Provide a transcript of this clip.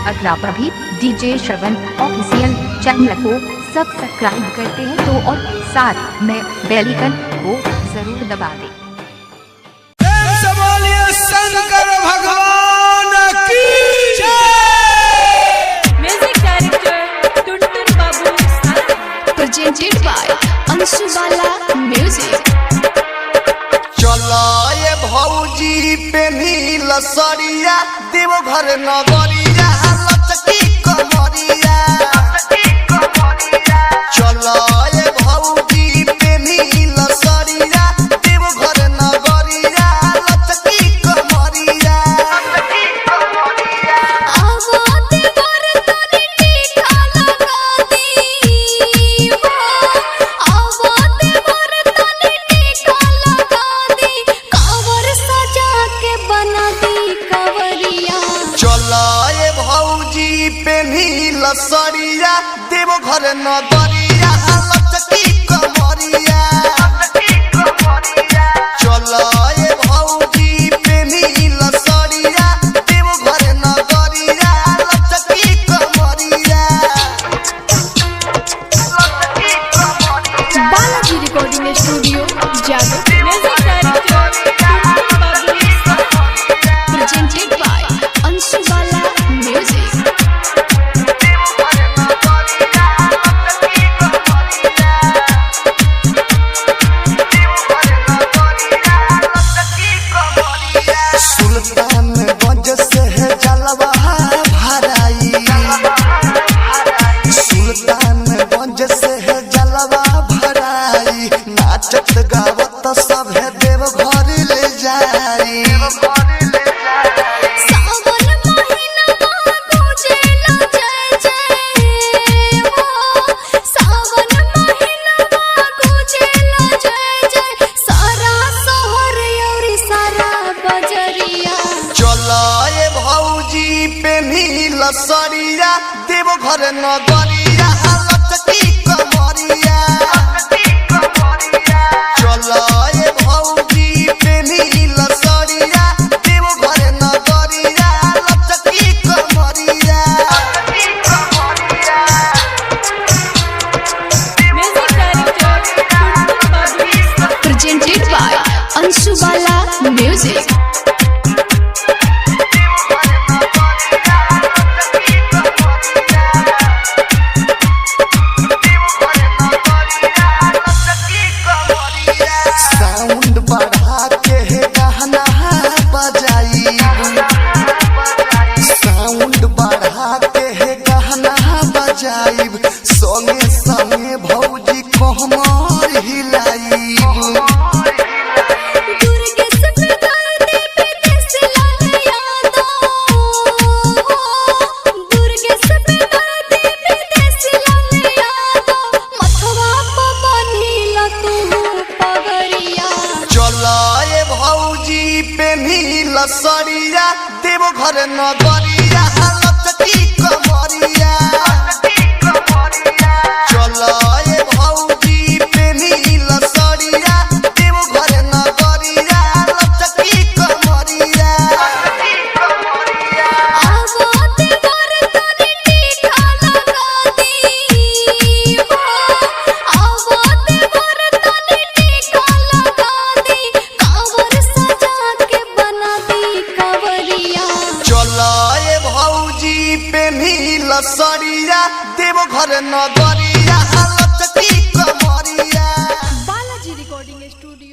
अगला भी डीजे श्रवण official channel को सब्सक्राइब करते हैं तो और साथ में बेल आइकन को जरूर दबा दें। शंकर भगवान की म्यूजिक डायरेक्टर टुनटुन बाबू presented by अंशु बाला म्यूजिक। चलो ये भौजी पे नील सरिया देवघर नगरिया लचकी कमरिया। चलो ये भौजी पे नील सरिया देवघर नगरिया लचकी कमरिया। सरिया देवघर नगरिया लचकी कमरिया। चलो ये भौजी पे नील सरिया देवघर नगरिया लचकी कमरिया। बालाजी रिकॉर्डिंग स्टूडियो जादू। म्यूजिक डायरेक्टर टुनटुन बाबू presented by अंशु बाला म्यूजिक। सुल्तानगंज से है जलवा भराई, सुल्तानगंज से है जलवा भराई। नाचत गावत सब है देवघर ले जाई। सरिया देवघर नगरिया लचकी कमरिया। चलो ये भौजी पे नील सरिया देवघर नगरिया लचकी कमरिया। म्यूजिक डायरेक्टर टुनटुन बाबू presented by अंशु बाला म्यूजिक। साउंड बढ़ा के गाना बजाई, साउंड बढ़ा के गाना बजाई। संगे संगे भौजी कहमर हिलाई। सरिया देवघर नगरिया लचकी कमरिया। चलो ये भौजी पे नील सरिया देवघर नगरिया लचकी कमरिया। सरिया देवघर नगरिया लचकी कमरिया। Balaji recording studio.